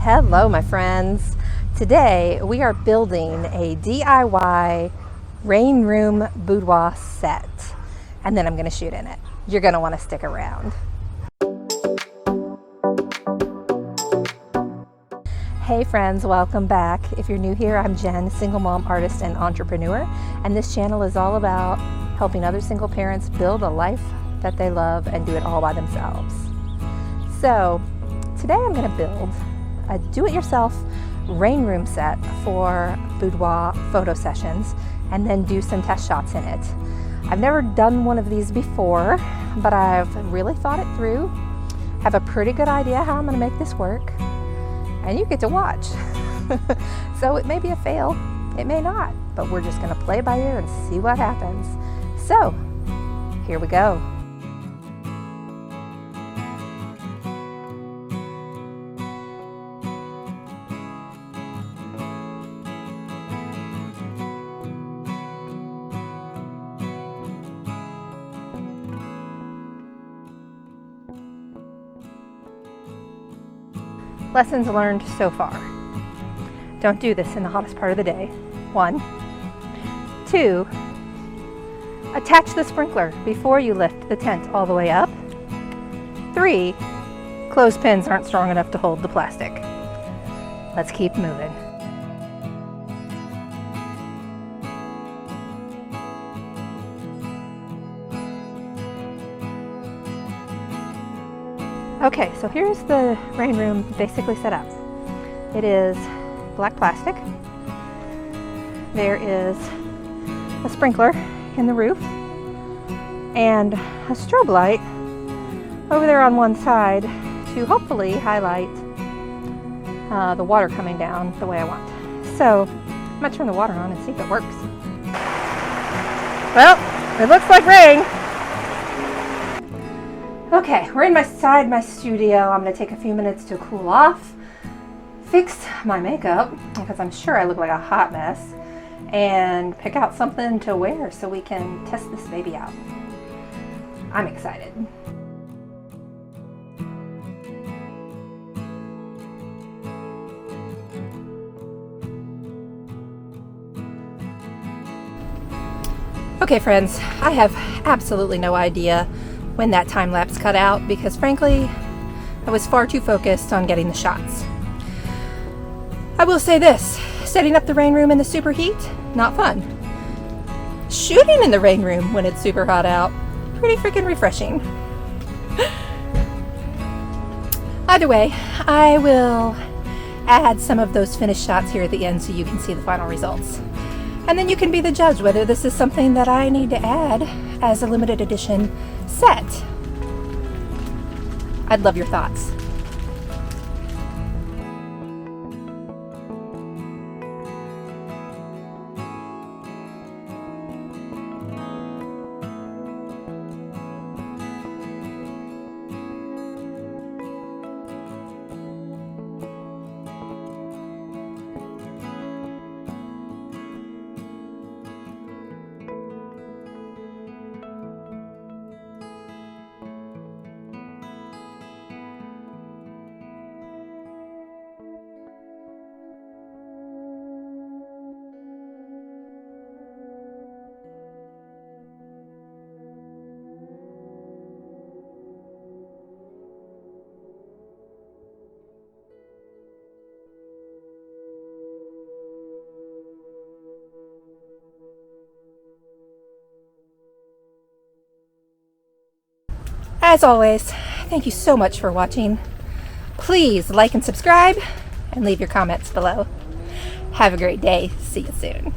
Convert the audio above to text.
Hello, my friends. Today we are building a DIY rain room boudoir set, and then I'm going to shoot in it. You're going to want to stick around. Hey friends, welcome back. If you're new here, I'm Jen, single mom, artist, and entrepreneur, and this channel is all about helping other single parents build a life that they love and do it all by themselves. So today I'm going to build a do-it-yourself rain room set for boudoir photo sessions and then do some test shots in it. I've never done one of these before, but I've really thought it through, have a pretty good idea how I'm going to make this work, and you get to watch. So it may be a fail, it may not, but we're just going to play by ear and see what happens. So here we go. Lessons learned so far. Don't do this in the hottest part of the day. 1. 2. Attach the sprinkler before you lift the tent all the way up. 3. Clothespins aren't strong enough to hold the plastic. Let's keep moving. Okay, so here's the rain room basically set up. It is black plastic. There is a sprinkler in the roof and a strobe light over there on one side to hopefully highlight the water coming down the way I want. So I'm gonna turn the water on and see if it works. Well, it looks like rain. Okay, we're inside my studio. I'm going to take a few minutes to cool off, fix my makeup, because I'm sure I look like a hot mess, and pick out something to wear so we can test this baby out. I'm excited. Okay, friends, I have absolutely no idea when that time lapse cut out because frankly I was far too focused on getting the shots. I will say this, setting up the rain room in the super heat, not fun. Shooting in the rain room when it's super hot out, pretty freaking refreshing. Either way, I will add some of those finished shots here at the end so you can see the final results. And then you can be the judge whether this is something that I need to add as a limited edition set. I'd love your thoughts. As always, thank you so much for watching. Please like and subscribe and leave your comments below. Have a great day. See you soon.